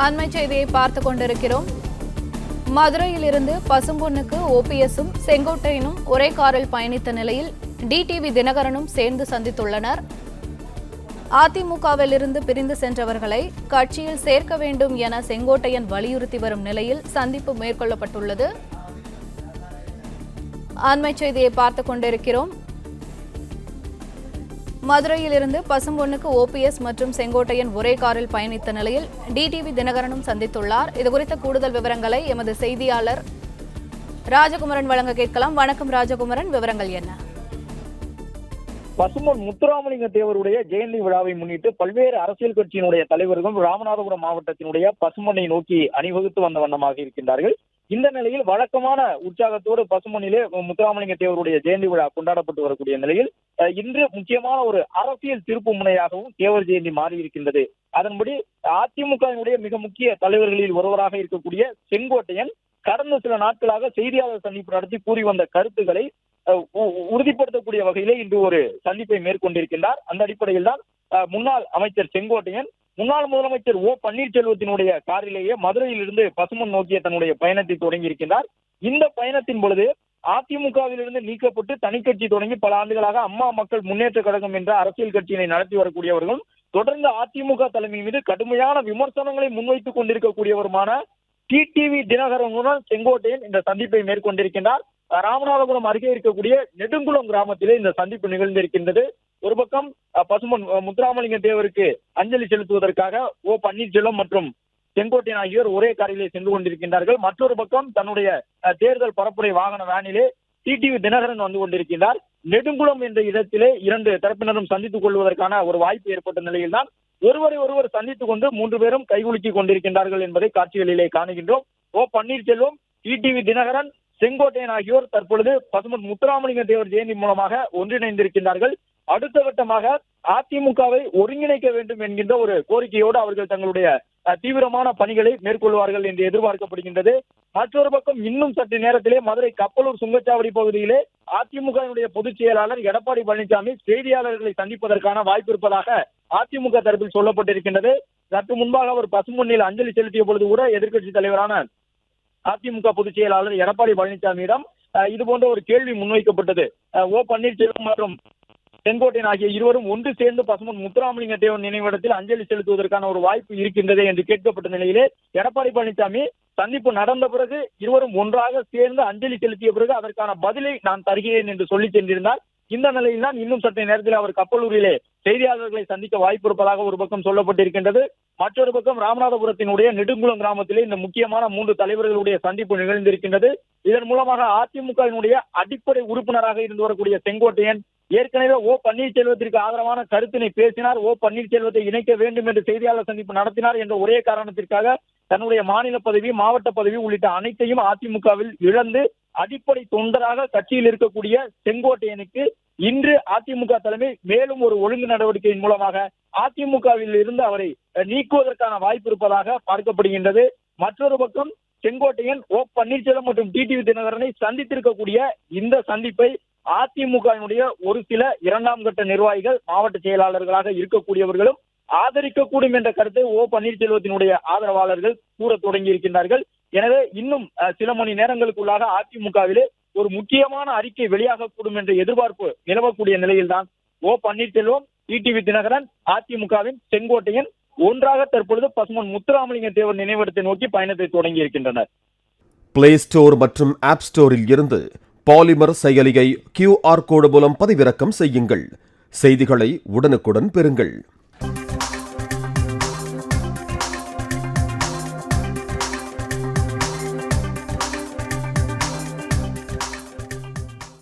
அண்மை செய்தியை பார்த்துக் கொண்டிருக்கிறோம். மதுரையிலிருந்து பசும்பொன்னுக்கு ஓபிஎஸும் செங்கோட்டையனும் ஒரே காரில் பயணித்த நிலையில் டிடிவி தினகரனும் சேர்ந்து சந்தித்துள்ளனர். அதிமுகவிலிருந்து பிரிந்து சென்றவர்களை கட்சியில் சேர்க்க வேண்டும் என செங்கோட்டையன் வலியுறுத்தி வரும் நிலையில் சந்திப்பு மேற்கொள்ளப்பட்டுள்ளது. அண்மை செய்தியை பார்த்துக் கொண்டிருக்கிறோம். மதுரையிலிருந்து பசும்பொன்னுக்கு ஓபிஎஸ் மற்றும் செங்கோட்டையன் ஒரே காரில் பயணித்த நிலையில் டிடிவி தினகரனும் சந்தித்துள்ளார். இதுகுறித்த கூடுதல் விவரங்களை எமது செய்தியாளர் ராஜகுமரன் வழங்க கேட்கலாம். வணக்கம் ராஜகுமரன், விவரங்கள் என்ன? பசும்பொன் முத்துராமலிங்க தேவருடைய ஜெயந்தி விழாவை முன்னிட்டு பல்வேறு அரசியல் கட்சியினுடைய தலைவர்களும் ராமநாதபுரம் மாவட்டத்தினுடைய பசும்பொன்னை நோக்கி அணிவகுத்து வந்த வண்ணமாக இருக்கின்றார்கள். இந்த நிலையில் வழக்கமான உற்சாகத்தோடு பசும்பொன்னிலே முத்துராமலிங்க தேவருடைய ஜெயந்தி விழா கொண்டாடப்பட்டு வரக்கூடிய நிலையில் இன்று முக்கியமான ஒரு அரசியல் திருப்பு முனையாகவும் தேவர் ஜெயந்தி மாறி இருக்கின்றது. அதன்படி அதிமுகவினுடைய மிக முக்கிய தலைவர்களில் ஒருவராக இருக்கக்கூடிய செங்கோட்டையன் கடந்த சில நாட்களாக செய்தியாளர் சந்திப்பு நடத்தி கூறி வந்த கருத்துக்களை உறுதிப்படுத்தக்கூடிய வகையிலே இன்று ஒரு சந்திப்பை மேற்கொண்டிருக்கின்றார். அந்த அடிப்படையில் தான் முன்னாள் அமைச்சர் செங்கோட்டையன் முன்னாள் முதலமைச்சர் ஓ பன்னீர்செல்வத்தினுடைய காரிலேயே மதுரையிலிருந்து பசும்பொன் நோக்கிய தன்னுடைய பயணத்தை தொடங்கி இருக்கின்றார். இந்த பயணத்தின் பொழுது அதிமுகவிலிருந்து நீக்கப்பட்டு தனிக்கட்சி தொடங்கி பல ஆண்டுகளாக அம்மா மக்கள் முன்னேற்ற கழகம் என்ற அரசியல் கட்சியினை நடத்தி வரக்கூடியவர்களும் தொடர்ந்து அதிமுக தலைமை மீது கடுமையான விமர்சனங்களை முன்வைத்துக் கொண்டிருக்கக்கூடியவருமான டிடிவி தினகரனுடன் செங்கோட்டையன் இந்த சந்திப்பை மேற்கொண்டிருக்கின்றார். ராமநாதபுரம் அருகே இருக்கக்கூடிய நெடுங்குளம் கிராமத்திலே இந்த சந்திப்பு நிகழ்ந்திருக்கின்றது. ஒரு பக்கம் பசும்பொன் முத்துராமலிங்க தேவருக்கு அஞ்சலி செலுத்துவதற்காக ஓ பன்னீர்செல்வம் மற்றும் செங்கோட்டையன் ஆகியோர் ஒரே காரிலே சென்று கொண்டிருக்கின்றார்கள். மற்றொரு பக்கம் தன்னுடைய தேர்தல் பரப்புரை வாகன வேனிலே டிடிவி தினகரன் வந்து கொண்டிருக்கின்றார். நெடுங்குளம் என்ற இடத்திலே இரண்டு தரப்பினரும் சந்தித்துக் கொள்வதற்கான ஒரு வாய்ப்பு ஏற்பட்ட நிலையில்தான் ஒருவரை ஒருவர் சந்தித்துக் கொண்டு மூன்று பேரும் கைகுலுக்கிக் கொண்டிருக்கின்றார்கள் என்பதை காட்சிகளிலே காணுகின்றோம். ஓ பன்னீர்செல்வம், டிடிவி தினகரன், செங்கோட்டையன் ஆகியோர் தற்பொழுது பசும்பொன் முத்துராமலிங்க தேவர் ஜெயந்தி மூலமாக ஒன்றிணைந்திருக்கின்றார்கள். அடுத்த கட்டமாக அதிமுகவை ஒருங்கிணைக்க வேண்டும் என்கின்ற ஒரு கோரிக்கையோடு அவர்கள் தங்களுடைய தீவிரமான பணிகளை மேற்கொள்வார்கள் என்று எதிர்பார்க்கப்படுகின்றது. மற்றொரு பக்கம் இன்னும் சற்று நேரத்திலே மதுரை கப்பலூர் சுங்கச்சாவடி பகுதியிலே அதிமுகவினுடைய பொதுச் செயலாளர் எடப்பாடி பழனிசாமி செய்தியாளர்களை சந்திப்பதற்கான வாய்ப்பு இருப்பதாக அதிமுக தரப்பில் சொல்லப்பட்டிருக்கின்றது. சற்று முன்பாக அவர் பசும்பொன்னில் அஞ்சலி செலுத்திய பொழுது கூட எதிர்க்கட்சி தலைவரான அதிமுக பொதுச் செயலாளர் எடப்பாடி பழனிசாமியிடம் இது போன்ற ஒரு கேள்வி முன்வைக்கப்பட்டது. ஓ பன்னீர்செல்வம் மற்றும் செங்கோட்டையன் ஆகிய இருவரும் ஒன்று சேர்ந்து பசும்பொன் முத்துராமலிங்க தேவன் நினைவிடத்தில் அஞ்சலி செலுத்துவதற்கான ஒரு வாய்ப்பு இருக்கின்றதே என்று கேட்கப்பட்ட நிலையிலே எடப்பாடி பழனிசாமி சந்திப்பு நடந்த பிறகு இருவரும் ஒன்றாக சேர்ந்து அஞ்சலி செலுத்திய பிறகு அதற்கான பதிலை நான் தருகிறேன் என்று சொல்லி சென்றிருந்தார். இந்த நிலையில் தான் இன்னும் சற்று நேரத்தில் அவர் கப்பலூரிலே செய்தியாளர்களை சந்திக்க வாய்ப்பு இருப்பதாக ஒரு பக்கம் சொல்லப்பட்டிருக்கின்றது. மற்றொரு பக்கம் ராமநாதபுரத்தினுடைய நெடுங்குளம் கிராமத்திலே இந்த முக்கியமான மூன்று தலைவர்களுடைய சந்திப்பு நிகழ்ந்திருக்கின்றது. இதன் மூலமாக அதிமுகவினுடைய அடிப்படை உறுப்பினராக இருந்து வரக்கூடிய செங்கோட்டையன் ஏற்கனவே ஓ பன்னீர்செல்வத்திற்கு ஆதரவான கருத்தினை பேசினார். ஓ பன்னீர்செல்வத்தை இணைக்க வேண்டும் என்று செய்தியாளர் சந்திப்பு நடத்தினார் என்ற ஒரே காரணத்திற்காக தன்னுடைய மாநில பதவி, மாவட்ட பதவி உள்ளிட்ட அனைத்தையும் அதிமுகவில் இழந்து அடிப்படை தொண்டராக கட்சியில் இருக்கக்கூடிய செங்கோட்டையனுக்கு இன்று அதிமுக தலைமை மேலும் ஒரு ஒழுங்கு நடவடிக்கையின் மூலமாக அதிமுகவில் இருந்து அவரை நீக்குவதற்கான வாய்ப்பு இருப்பதாக பார்க்கப்படுகின்றது. மற்றொரு பக்கம் செங்கோட்டையன் ஓ பன்னீர்செல்வம் மற்றும் டிடிவி தினகரனை சந்தித்திருக்கக்கூடிய இந்த சந்திப்பை அதிமுகவினுடைய ஒரு சில இரண்டாம் கட்ட நிர்வாகிகள், மாவட்ட செயலாளர்களாக இருக்கக்கூடியவர்களும் ஆதரிக்கக்கூடும் என்ற கருத்தை ஓ பன்னீர்செல்வத்தினுடைய ஆதரவாளர்கள் கூற தொடங்கி இருக்கின்றார்கள். எனவே இன்னும் சில மணி நேரங்களுக்குள்ளாக அதிமுகவிலே ஒரு முக்கியமான அறிக்கை வெளியாகக்கூடும் என்ற எதிர்பார்ப்பு நிலவக்கூடிய நிலையில்தான் ஓ பன்னீர்செல்வம், டிடிவி தினகரன், அதிமுகவின் செங்கோட்டையன் ஒன்றாக தற்பொழுது பசும்பொன் முத்துராமலிங்க தேவர் நினைவிடத்தை நோக்கி பயணத்தை தொடங்கி இருக்கின்றனர். பிளே ஸ்டோர் மற்றும் ஆப் ஸ்டோரில் இருந்து பாலிமர் செயலியை QR கோடு மூலம் பதிவிறக்கம் செய்யுங்கள். செய்திகளை உடனுக்குடன் பெறுங்கள்.